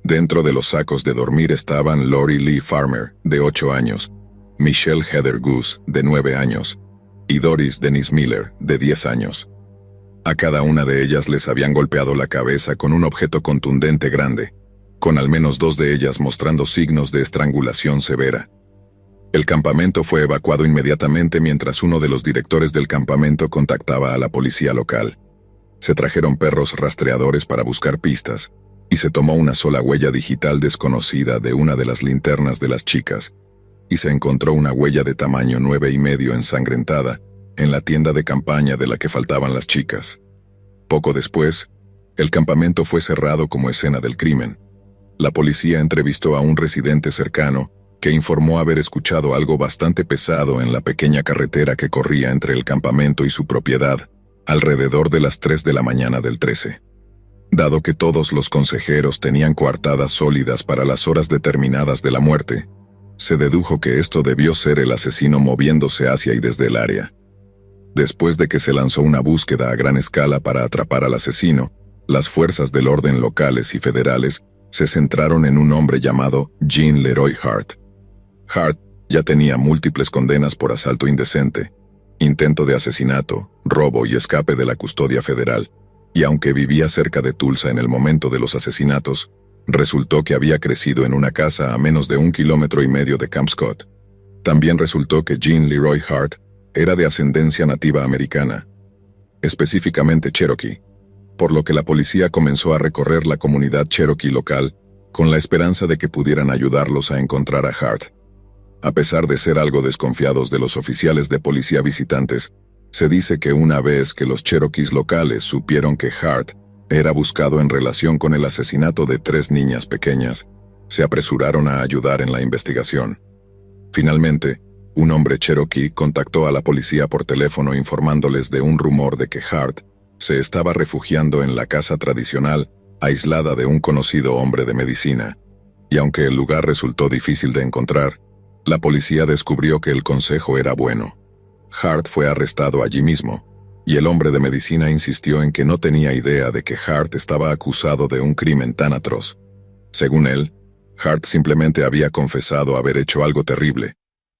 Dentro de los sacos de dormir estaban Lori Lee Farmer, de 8 años, Michelle Heather Goose, de 9 años, y Doris Denise Miller, de 10 años. A cada una de ellas les habían golpeado la cabeza con un objeto contundente grande, con al menos 2 de ellas mostrando signos de estrangulación severa. El campamento fue evacuado inmediatamente mientras uno de los directores del campamento contactaba a la policía local. Se trajeron perros rastreadores para buscar pistas, y se tomó una sola huella digital desconocida de una de las linternas de las chicas, y se encontró una huella de tamaño 9,5 ensangrentada en la tienda de campaña de la que faltaban las chicas. Poco después, el campamento fue cerrado como escena del crimen. La policía entrevistó a un residente cercano que informó haber escuchado algo bastante pesado en la pequeña carretera que corría entre el campamento y su propiedad, alrededor de las 3 de la mañana del 13. Dado que todos los consejeros tenían coartadas sólidas para las horas determinadas de la muerte, se dedujo que esto debió ser el asesino moviéndose hacia y desde el área. Después de que se lanzó una búsqueda a gran escala para atrapar al asesino, las fuerzas del orden locales y federales se centraron en un hombre llamado Jean Leroy Hart. Hart ya tenía múltiples condenas por asalto indecente, intento de asesinato, robo y escape de la custodia federal, y aunque vivía cerca de Tulsa en el momento de los asesinatos, resultó que había crecido en una casa a menos de 1,5 kilómetros de Camp Scott. También resultó que Jean Leroy Hart era de ascendencia nativa americana, específicamente Cherokee, por lo que la policía comenzó a recorrer la comunidad Cherokee local con la esperanza de que pudieran ayudarlos a encontrar a Hart. A pesar de ser algo desconfiados de los oficiales de policía visitantes, se dice que una vez que los Cherokees locales supieron que Hart era buscado en relación con el asesinato de 3 niñas pequeñas, se apresuraron a ayudar en la investigación. Finalmente, un hombre Cherokee contactó a la policía por teléfono informándoles de un rumor de que Hart se estaba refugiando en la casa tradicional, aislada de un conocido hombre de medicina, y aunque el lugar resultó difícil de encontrar, la policía descubrió que el consejo era bueno. Hart fue arrestado allí mismo, y el hombre de medicina insistió en que no tenía idea de que Hart estaba acusado de un crimen tan atroz. Según él, Hart simplemente había confesado haber hecho algo terrible,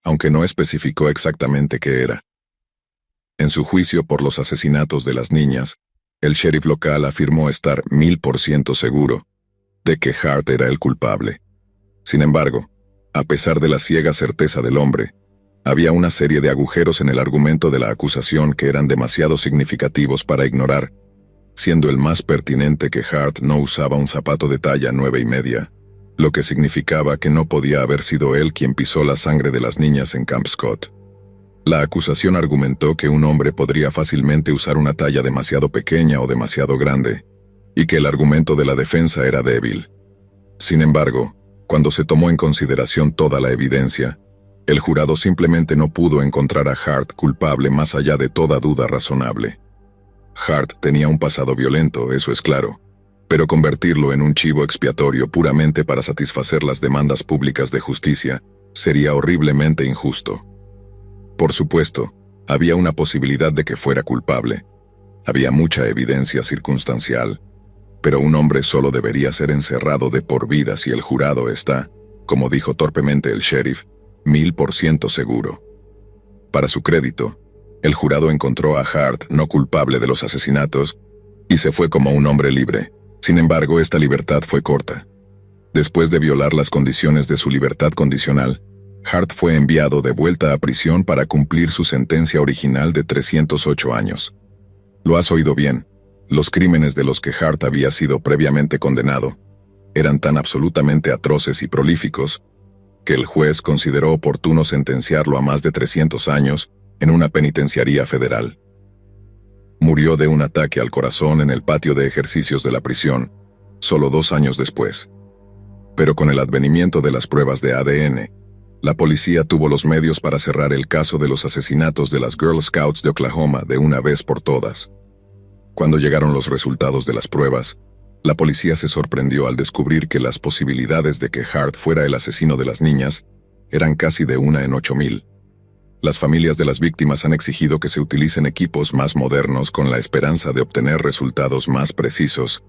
aunque no especificó exactamente qué era. En su juicio por los asesinatos de las niñas, el sheriff local afirmó estar 1000% seguro de que Hart era el culpable. Sin embargo, a pesar de la ciega certeza del hombre, había una serie de agujeros en el argumento de la acusación que eran demasiado significativos para ignorar, siendo el más pertinente que Hart no usaba un zapato de talla 9,5, lo que significaba que no podía haber sido él quien pisó la sangre de las niñas en Camp Scott. La acusación argumentó que un hombre podría fácilmente usar una talla demasiado pequeña o demasiado grande, y que el argumento de la defensa era débil. Sin embargo, cuando se tomó en consideración toda la evidencia, el jurado simplemente no pudo encontrar a Hart culpable más allá de toda duda razonable. Hart tenía un pasado violento, eso es claro, pero convertirlo en un chivo expiatorio puramente para satisfacer las demandas públicas de justicia sería horriblemente injusto. Por supuesto, había una posibilidad de que fuera culpable. Había mucha evidencia circunstancial, pero un hombre solo debería ser encerrado de por vida si el jurado está, como dijo torpemente el sheriff, 1000% seguro. Para su crédito, el jurado encontró a Hart no culpable de los asesinatos y se fue como un hombre libre. Sin embargo, esta libertad fue corta. Después de violar las condiciones de su libertad condicional, Hart fue enviado de vuelta a prisión para cumplir su sentencia original de 308 años. Lo has oído bien, los crímenes de los que Hart había sido previamente condenado eran tan absolutamente atroces y prolíficos que el juez consideró oportuno sentenciarlo a más de 300 años en una penitenciaría federal. Murió de un ataque al corazón en el patio de ejercicios de la prisión, solo 2 años después. Pero con el advenimiento de las pruebas de ADN, la policía tuvo los medios para cerrar el caso de los asesinatos de las Girl Scouts de Oklahoma de una vez por todas. Cuando llegaron los resultados de las pruebas, la policía se sorprendió al descubrir que las posibilidades de que Hart fuera el asesino de las niñas eran casi de 1 en 8,000. Las familias de las víctimas han exigido que se utilicen equipos más modernos con la esperanza de obtener resultados más precisos,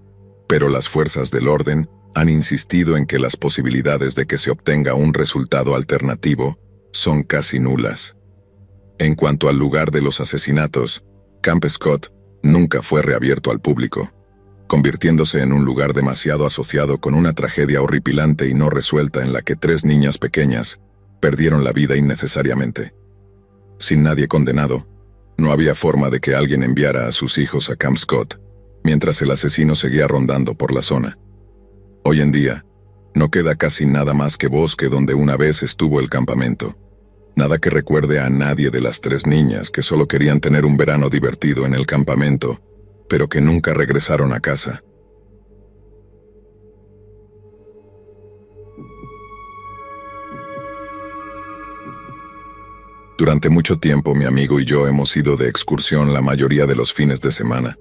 pero las fuerzas del orden han insistido en que las posibilidades de que se obtenga un resultado alternativo son casi nulas. En cuanto al lugar de los asesinatos, Camp Scott nunca fue reabierto al público, convirtiéndose en un lugar demasiado asociado con una tragedia horripilante y no resuelta en la que 3 niñas pequeñas perdieron la vida innecesariamente. Sin nadie condenado, no había forma de que alguien enviara a sus hijos a Camp Scott, mientras el asesino seguía rondando por la zona. Hoy en día, no queda casi nada más que bosque donde una vez estuvo el campamento. Nada que recuerde a nadie de las 3 niñas que solo querían tener un verano divertido en el campamento, pero que nunca regresaron a casa. Durante mucho tiempo mi amigo y yo hemos ido de excursión la mayoría de los fines de semana.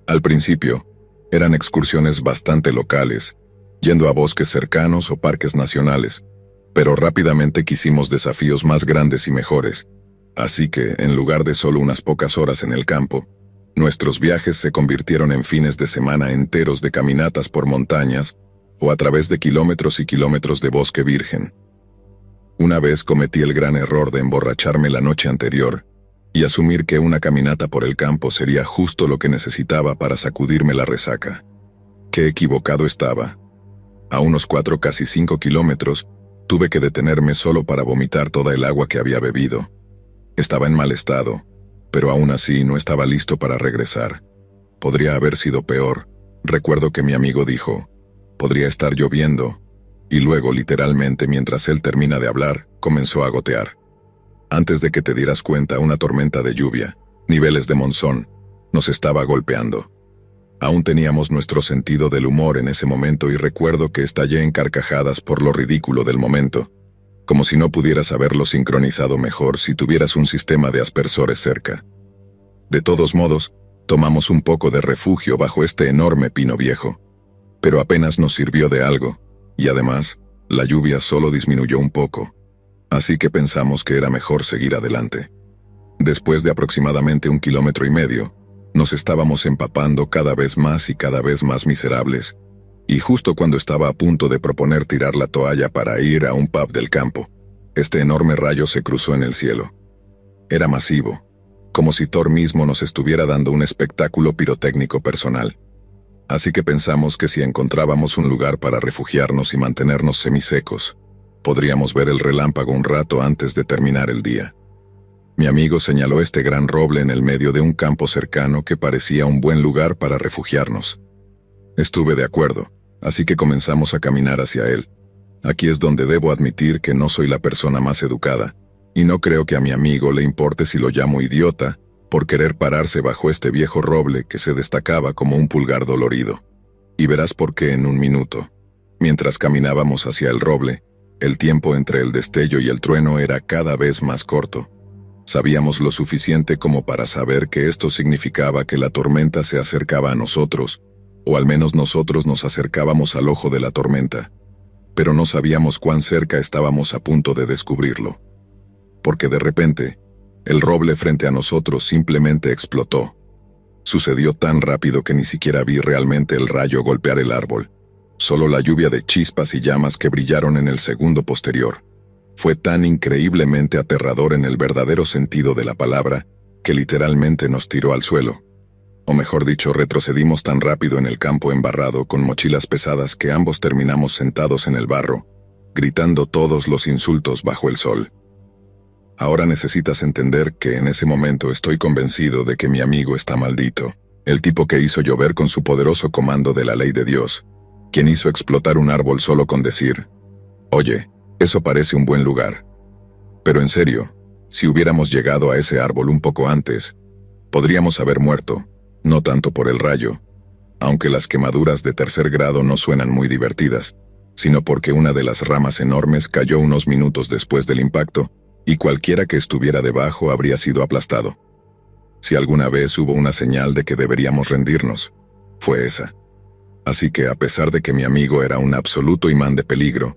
Al principio, eran excursiones bastante locales, yendo a bosques cercanos o parques nacionales, pero rápidamente quisimos desafíos más grandes y mejores, así que, en lugar de solo unas pocas horas en el campo, nuestros viajes se convirtieron en fines de semana enteros de caminatas por montañas o a través de kilómetros y kilómetros de bosque virgen. Una vez cometí el gran error de emborracharme la noche anterior y asumir que una caminata por el campo sería justo lo que necesitaba para sacudirme la resaca. Qué equivocado estaba. A unos 4, casi 5 kilómetros, tuve que detenerme solo para vomitar toda el agua que había bebido. Estaba en mal estado, pero aún así no estaba listo para regresar. Podría haber sido peor. Recuerdo que mi amigo dijo, podría estar lloviendo, y luego, literalmente, mientras él termina de hablar, comenzó a gotear. Antes de que te dieras cuenta, una tormenta de lluvia, niveles de monzón, nos estaba golpeando. Aún teníamos nuestro sentido del humor en ese momento y recuerdo que estallé en carcajadas por lo ridículo del momento, como si no pudieras haberlo sincronizado mejor si tuvieras un sistema de aspersores cerca. De todos modos, tomamos un poco de refugio bajo este enorme pino viejo, pero apenas nos sirvió de algo. Y además, la lluvia solo disminuyó un poco, así que pensamos que era mejor seguir adelante. Después de aproximadamente 1,5 kilómetros, nos estábamos empapando cada vez más y cada vez más miserables, y justo cuando estaba a punto de proponer tirar la toalla para ir a un pub del campo, este enorme rayo se cruzó en el cielo. Era masivo, como si Thor mismo nos estuviera dando un espectáculo pirotécnico personal. Así que pensamos que si encontrábamos un lugar para refugiarnos y mantenernos semisecos, podríamos ver el relámpago un rato antes de terminar el día. Mi amigo señaló este gran roble en el medio de un campo cercano que parecía un buen lugar para refugiarnos. Estuve de acuerdo, así que comenzamos a caminar hacia él. Aquí es donde debo admitir que no soy la persona más educada, y no creo que a mi amigo le importe si lo llamo idiota, por querer pararse bajo este viejo roble que se destacaba como un pulgar dolorido. Y verás por qué en un minuto. Mientras caminábamos hacia el roble, el tiempo entre el destello y el trueno era cada vez más corto. Sabíamos lo suficiente como para saber que esto significaba que la tormenta se acercaba a nosotros, o al menos nosotros nos acercábamos al ojo de la tormenta. Pero no sabíamos cuán cerca estábamos a punto de descubrirlo. Porque de repente, el roble frente a nosotros simplemente explotó. Sucedió tan rápido que ni siquiera vi realmente el rayo golpear el árbol, solo la lluvia de chispas y llamas que brillaron en el segundo posterior. Fue tan increíblemente aterrador en el verdadero sentido de la palabra, que literalmente nos tiró al suelo. O mejor dicho, retrocedimos tan rápido en el campo embarrado con mochilas pesadas que ambos terminamos sentados en el barro, gritando todos los insultos bajo el sol. Ahora necesitas entender que en ese momento estoy convencido de que mi amigo está maldito, el tipo que hizo llover con su poderoso comando de la ley de Dios, quien hizo explotar un árbol solo con decir, «Oye, eso parece un buen lugar». Pero en serio, si hubiéramos llegado a ese árbol un poco antes, podríamos haber muerto, no tanto por el rayo, aunque las quemaduras de 3er grado no suenan muy divertidas, sino porque una de las ramas enormes cayó unos minutos después del impacto, y cualquiera que estuviera debajo habría sido aplastado. Si alguna vez hubo una señal de que deberíamos rendirnos, fue esa. Así que, a pesar de que mi amigo era un absoluto imán de peligro,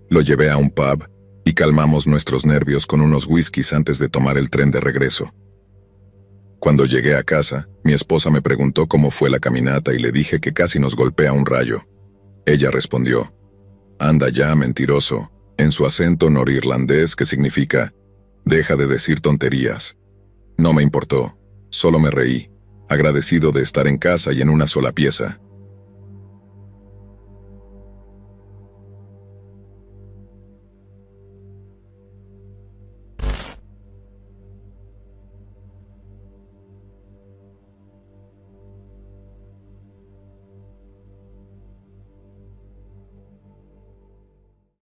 lo llevé a un pub y calmamos nuestros nervios con unos whiskies antes de tomar el tren de regreso. Cuando llegué a casa, mi esposa me preguntó cómo fue la caminata y le dije que casi nos golpea un rayo. Ella respondió: «Anda ya, mentiroso», en su acento norirlandés que significa «deja de decir tonterías». No me importó, solo me reí, agradecido de estar en casa y en una sola pieza.